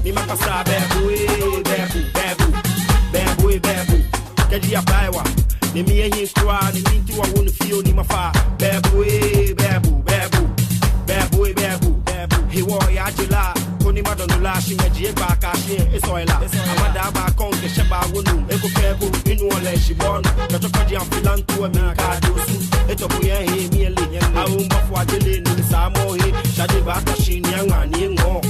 Me makasa bebu, bebu. Kaji ya baiwa. Ni mi ehi kwa, ni minti wa wonu fio ni mafa. Bebu. He wo ya jila. Koni madonu la shinga jie ba ka shin esoila. Amada ba konke sheba wonu. Eko febo inu ole shibonu. Kato kaji am filantu mi ka dosu. Eto buye he mi ele. Awumba fwa jele ni samo he. Shade ba ka shin ya ngani ngo.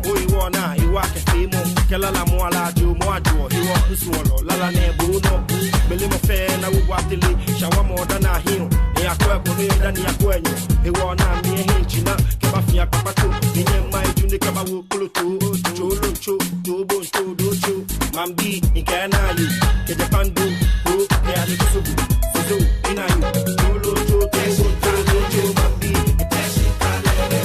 Oi wona iwa ke fimo. Kela la mo ala jo mo ajo. Iwo kusuolo lala ne buno. Bele mo fe na wuwatili. Shawa mo dana hiyo. Ni akwe kone dani akwenyo. Iwo na mi he china. Keba fia papatu. Ninye mai juni keba wukulu tu. Cholo cho. Dobo sto do cho. Mambi ikena yu. Keje pandu. Ho. Kea de kusubu. Suzu ina yu. Cholo cho. Teso do cho. Mambi. Iteshi kalele.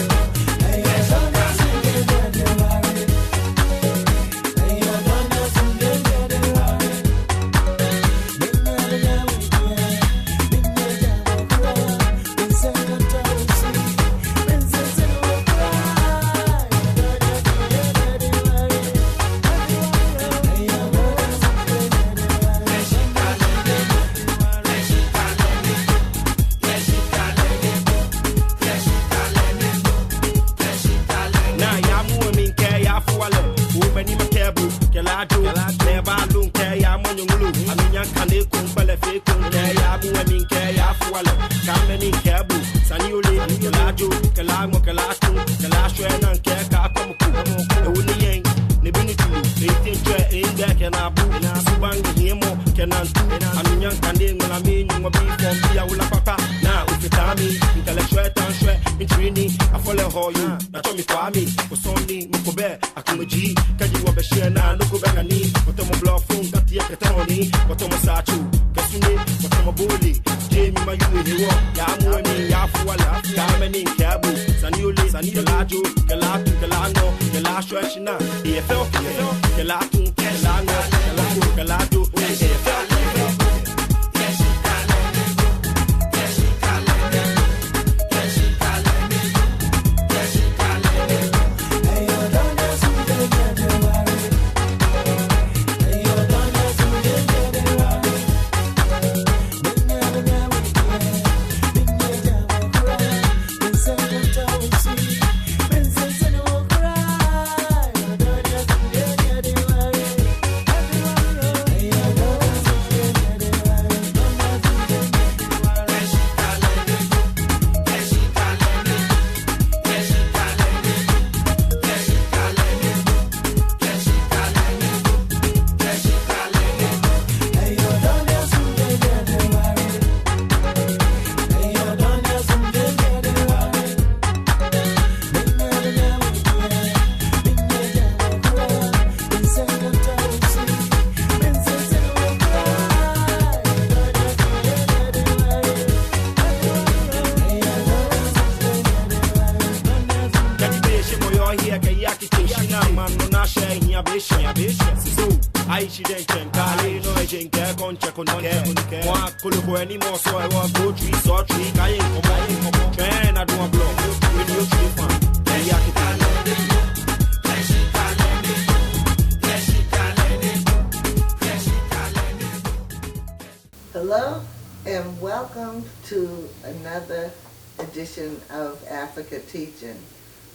Hello and welcome to another edition of Africa Teaching,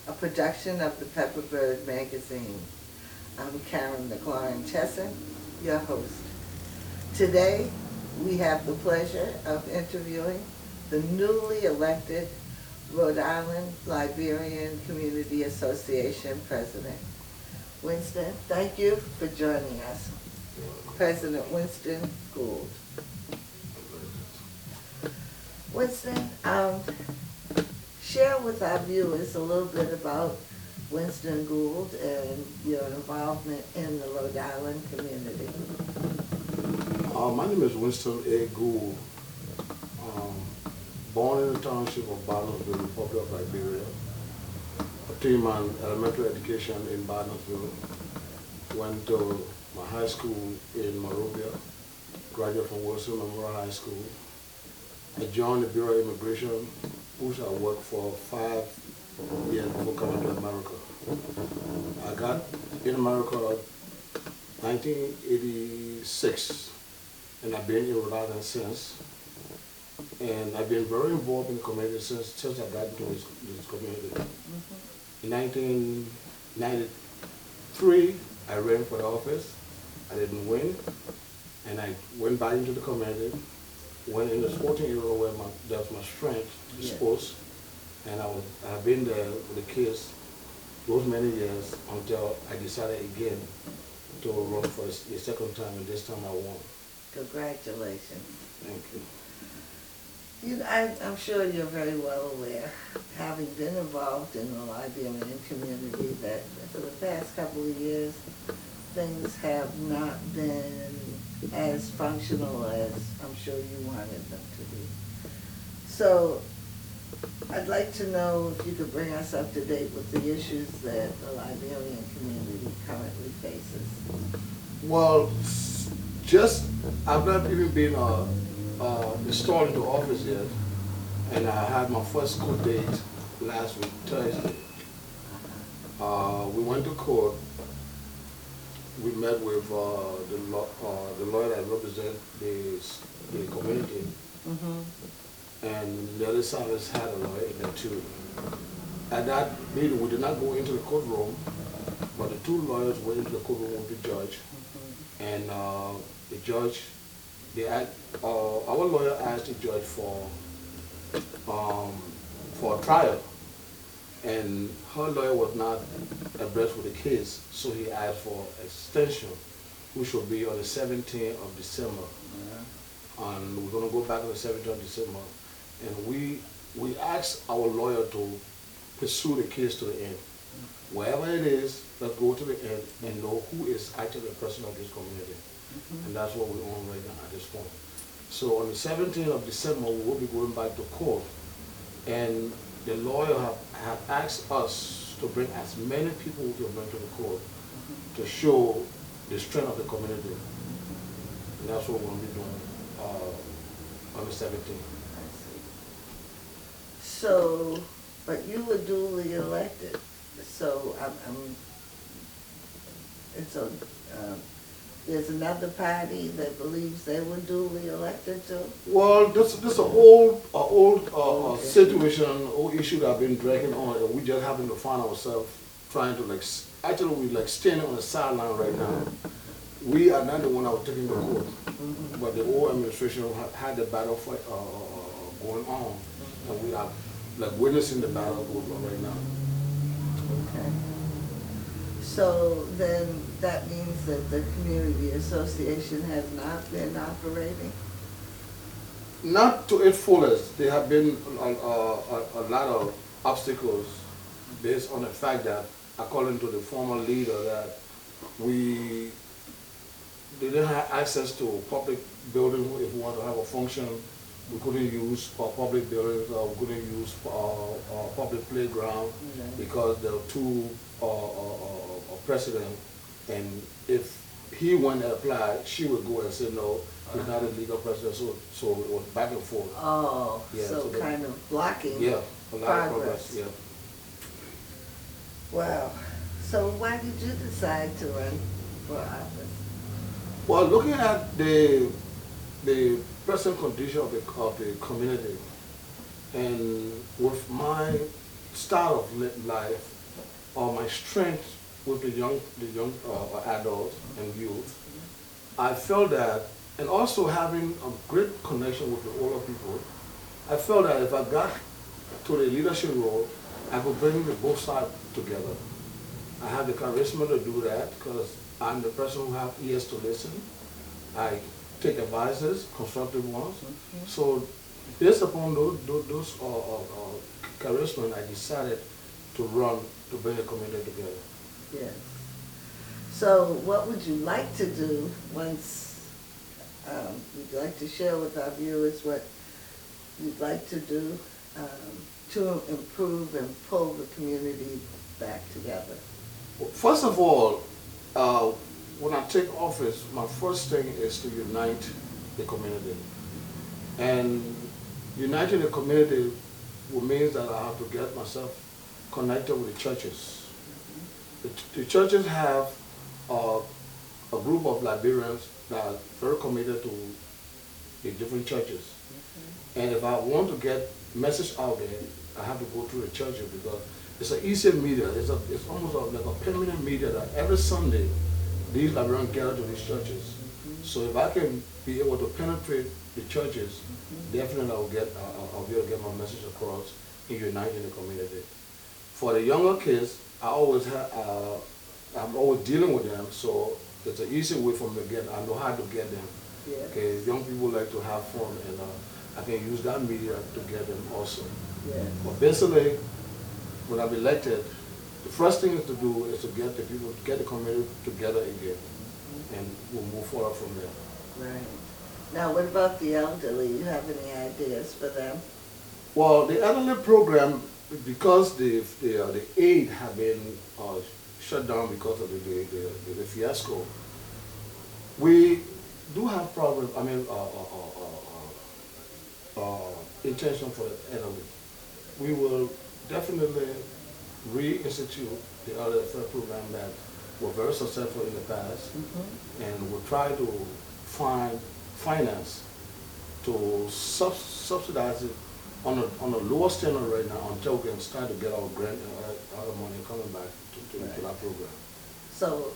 a production of the Pepperbird magazine. I'm Karen McLaurin-Chesson, your host. Today, we have the pleasure of interviewing the newly elected Rhode Island Liberian Community Association President. Winston, thank you for joining us. President Winston Gould. Winston, share with our viewers a little bit about Winston Gould and your involvement in the Rhode Island community. My name is Winston A. Gould. Born in the township of Barnesville, Republic of Liberia. Obtained my elementary education in Barnesville. Went to my high school in Monrovia. Graduated from Wilson Memorial High School. I joined the Bureau of Immigration, which I worked for 5 years before coming to America. I got in America 1986, and I've been in Rhode Island since. And I've been very involved in the community since I got into this community. In 1993, I ran for the office. I didn't win, and I went back into the community, went in the sporting area where that's my strength, the sports, and I've been there with the kids those many years until I decided again to run for the second time, and this time I won. Congratulations. Thank you. I'm sure you're very well aware, having been involved in the Liberian community, that for the past couple of years, things have not been as functional as I'm sure you wanted them to be. So I'd like to know if you could bring us up to date with the issues that the Liberian community currently faces. Well, I've not even been installed into office yet, and I had my first court date last week, Thursday. We went to court. We met with the lawyer that represents the community, and the other side has had a lawyer in there too. At that meeting, we did not go into the courtroom, but the two lawyers went into the courtroom with the judge, and the judge, our lawyer asked the judge for a trial, and her lawyer was not abreast with the case, so he asked for extension, which will be on the 17th of December. And we're going to go back on the 17th of December, and we asked our lawyer to pursue the case to the end. Wherever it is, let's go to the end and know who is actually the president of this community. And that's what we're on right now at this point. So on the 17th of December, we will be going back to court, and the lawyer have asked us to bring as many people we can bring to the court to show the strength of the community. And that's what we're going to be doing on the 17th. I see. So, but you were duly elected, so there's another party that believes they were duly elected too? Well, this is an old situation, old issue that I've been dragging on, and we just happen to find ourselves trying to actually we're standing on the sideline right now. We are not the one that was taking the court, but the old administration had the battle fight going on, and we are witnessing the battle going on right now. Okay. So then that means that the community association has not been operating? Not to its fullest. There have been a lot of obstacles based on the fact that, according to the former leader, that we didn't have access to public buildings. If we want to have a function, we couldn't use public buildings, we couldn't use public playground because there were two president, and if he went and applied, she would go and say no, he's not a legal president, so it was back and forth. Oh, yeah, so kind of blocking a lot of progress, yeah. Wow. So why did you decide to run for office? Well, looking at the present condition of the community, and with my style of life, or my strength with the young adults and youth, I felt that, and also having a great connection with the older people, I felt that if I got to the leadership role, I could bring both sides together. I have the charisma to do that because I'm the person who has ears to listen. I take advices, constructive ones. So based upon those charisma, I decided to run to bring the community together. Yes. So what would you like to do once, you'd like to share with our viewers what you'd like to do to improve and pull the community back together? Well, first of all, when I take office, my first thing is to unite the community. And uniting the community means that I have to get myself connected with the churches. The churches have are a group of Liberians that are very committed to the different churches. And if I want to get message out there, I have to go through the churches because it's an easy media. It's almost like a permanent media that every Sunday these Liberians gather to these churches. So if I can be able to penetrate the churches, definitely I'll be able to get my message across in uniting the community. For the younger kids, I'm always dealing with them, so it's an easy way for me to get. I know how to get them. Yeah. Okay, young people like to have fun, and I can use that media to get them also. Yeah. But basically, when I'm elected, the first thing is to do is to get the people, get the community together again, and we'll move forward from there. Right. Now, what about the elderly? You have any ideas for them? Well, the elderly program, because the aid have been shut down because of the fiasco, we do have problems. I mean, intention for the elderly. We will definitely reinstitute the elderly affairs program that were very successful in the past, and we'll try to find finance to subsidize it on a lower standard right now until we can start to get our grant and other money coming back to that program. So,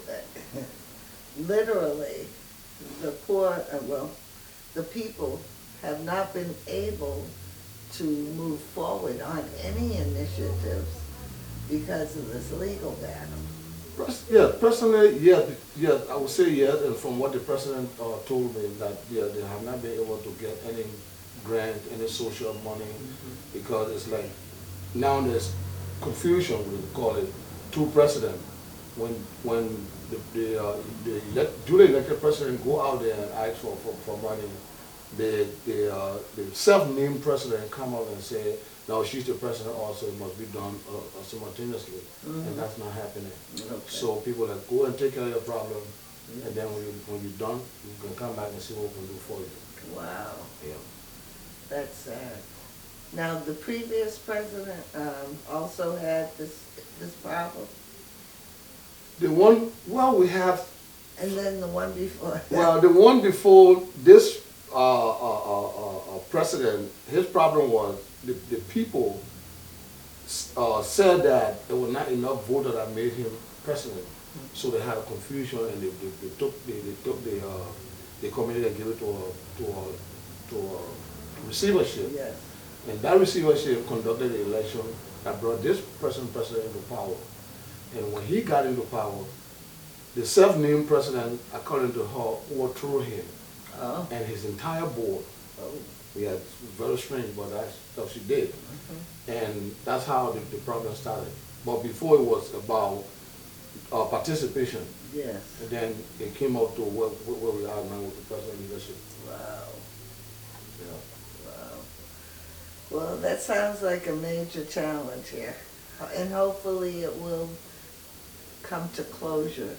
literally, the poor, the people have not been able to move forward on any initiatives because of this legal battle. Yeah, personally, yeah, I would say yes, and from what the president told me, that they have not been able to get any grant, any social money, because it's like, now there's confusion, we call it, to president. When the duly elected president go out there and ask for money, the self-named president come out and say, no, she's the president also, it must be done simultaneously, and that's not happening. Okay. So people like, go and take care of your problem, and then when you're done, you can come back and see what we can do for you. Wow. Yeah. That's sad. Now, the previous president also had this problem, The one, well, we have, and then the one before. well, the one before this president, his problem was the people said that there were not enough voters that made him president. So they had a confusion, and they took the community and gave it to a receivership. Yes. And that receivership conducted the election that brought this president into power. And when he got into power, the self-named president, according to her, overthrew him and his entire board. Yeah, it's very strange, but that's what she did. And that's how the problem started. But before it was about participation. Yes. And then it came up to where we are now with the president leadership. Wow. Yeah. Wow. Well, that sounds like a major challenge here. And hopefully it will come to closure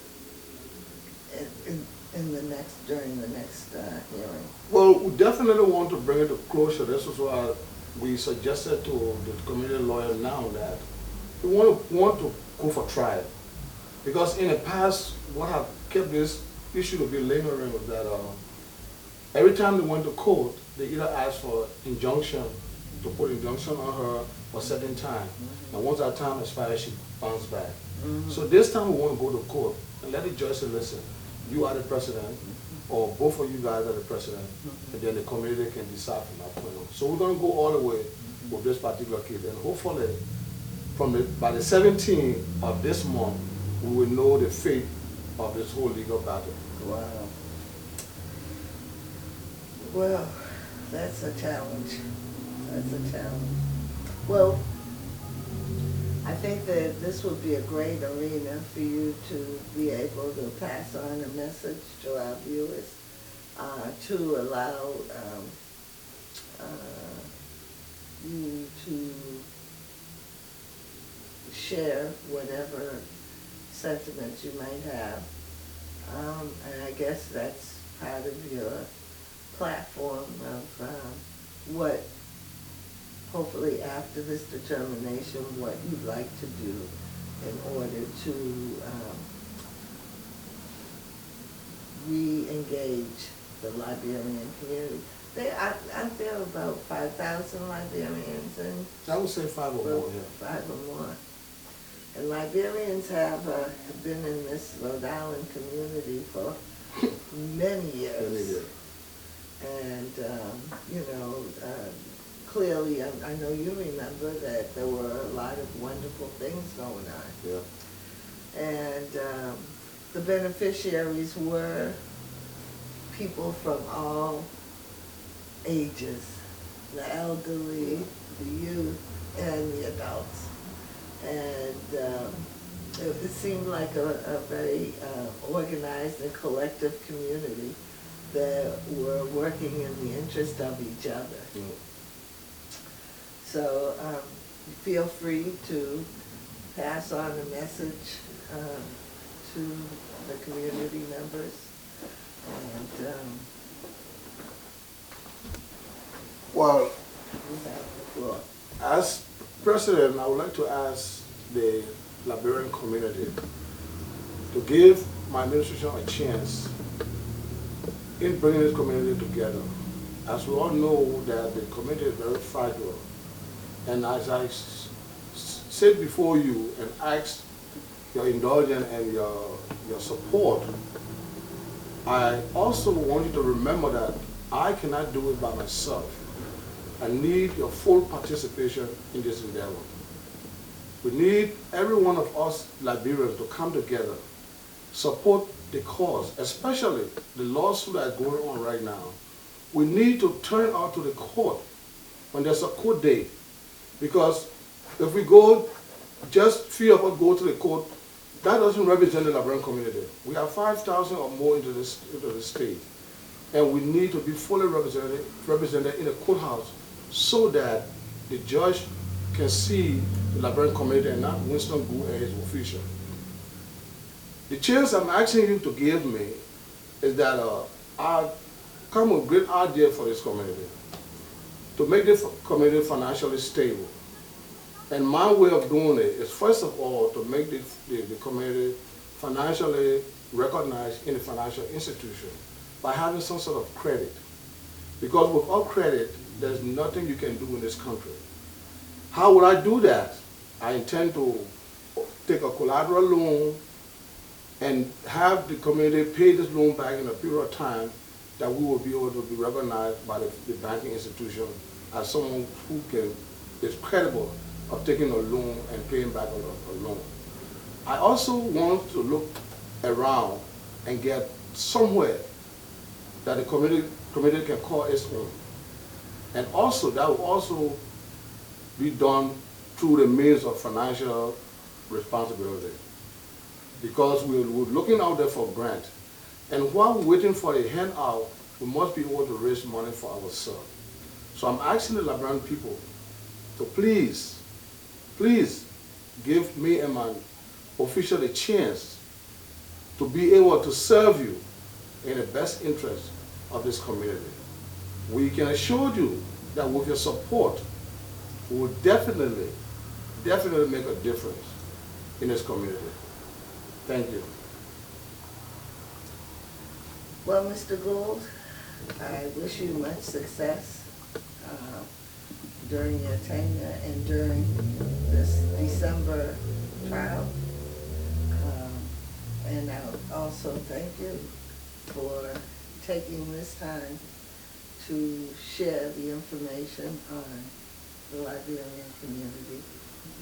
during the next hearing. Well, we definitely want to bring it to closure. This is why we suggested to the community lawyer now that we want to go for trial. Because in the past, what have kept this issue to be lingering was that every time they went to court, they either asked for injunction, to put injunction on her for a certain time. And once that time expires, she bounced back. So this time we want to go to court and let the judge say, listen, you are the president, or both of you guys are the president, and then the community can decide from that point on. So we're going to go all the way with this particular case, and hopefully by the 17th of this month, we will know the fate of this whole legal battle. Wow. Well, that's a challenge. That's a challenge. Well, I think that this would be a great arena for you to be able to pass on a message to our viewers, to allow you to share whatever sentiments you might have. And I guess that's part of your platform of what, hopefully after this determination, what you'd like to do in order to engage the Liberian community. There are about 5,000 Liberians, and I would say 5 or more, yeah. 5 or more. And Liberians have been in this Rhode Island community for many years. Many years. And, clearly, I know you remember that there were a lot of wonderful things going on. Yeah. And the beneficiaries were people from all ages, the elderly, the youth, and the adults. And it seemed like a very organized and collective community that were working in the interest of each other. Yeah. So feel free to pass on a message to the community members. And Well, you have the floor. as president, I would like to ask the Liberian community to give my administration a chance in bringing this community together. As we all know that the community is very fragile. And as I said before you and asked your indulgence and your support, I also want you to remember that I cannot do it by myself. I need your full participation in this endeavor. We need every one of us Liberians to come together, support the cause, especially the lawsuit that is going on right now. We need to turn out to the court when there's a court date, because if we go, just few of us go to the court, that doesn't represent the Liberian community. We have 5,000 or more into the state, and we need to be fully represented in a courthouse so that the judge can see the Liberian community and not Winston Gould as official. The chance I'm asking you to give me is that I come with a great idea for this community, to make the community financially stable. And my way of doing it is, first of all, to make the community financially recognized in a financial institution by having some sort of credit. Because without credit, there's nothing you can do in this country. How would I do that? I intend to take a collateral loan and have the community pay this loan back in a period of time that we will be able to be recognized by the banking institution as someone who is credible of taking a loan and paying back a loan. I also want to look around and get somewhere that the community can call its own. And also, that will also be done through the means of financial responsibility. Because we're looking out there for grant. And while we're waiting for a handout, we must be able to raise money for ourselves. So I'm asking the Liberian people to please give me and my official a chance to be able to serve you in the best interest of this community. We can assure you that with your support, we will definitely make a difference in this community. Thank you. Well, Mr. Gould, I wish you much success during your tenure and during this December trial. And I also thank you for taking this time to share the information on the Liberian community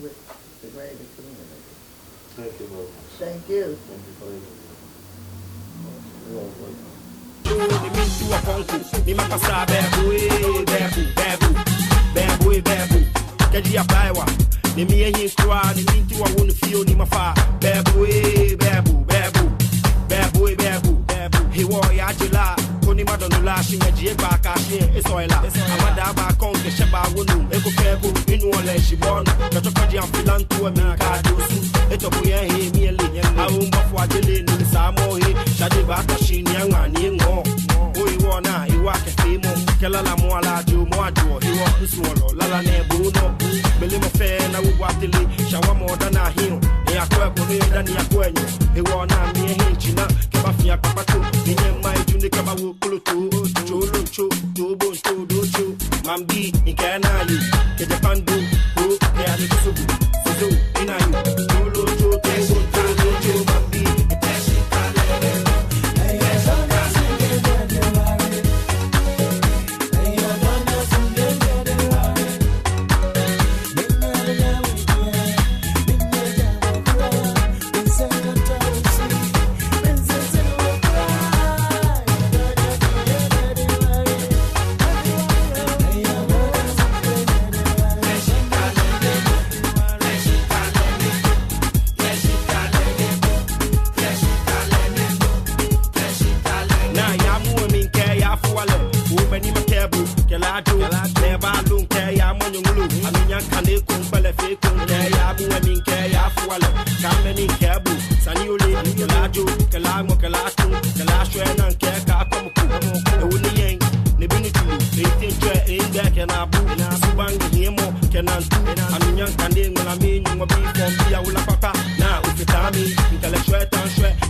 with the greater community. Thank you very much. Thank you. Thank you very much. You're welcome. kalajo, kalamo, kalatu, kalashwe, and keka, come, a winning yang, Nibinitu, 18 in there can I boo, and I bang him, can I do, and young can when I mean, you will be from Via Papa. Now, if you tell me, intellectual,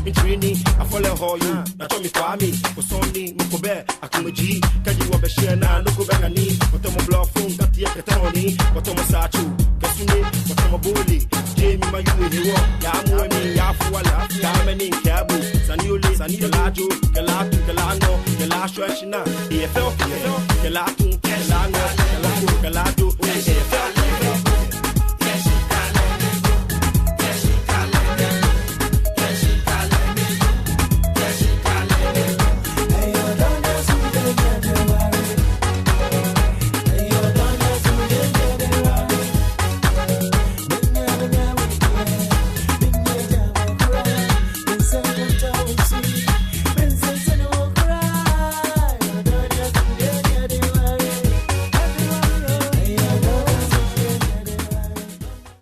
in training, I follow you, not only for me, for Sunday, Mukobe, I come with G, can you over share now, look back at me, but I'm a block phone, that the Acatoni, but I'm a Sachu, Kasuni, but I'm a bully, Jamie, my you, Yamu, Yafuala, Yamani, Kabu, Sanuli, Sanilaju, Galatu, Galano, Galashuashina, EFL, Galatu, Galano, Galatu, Galatu,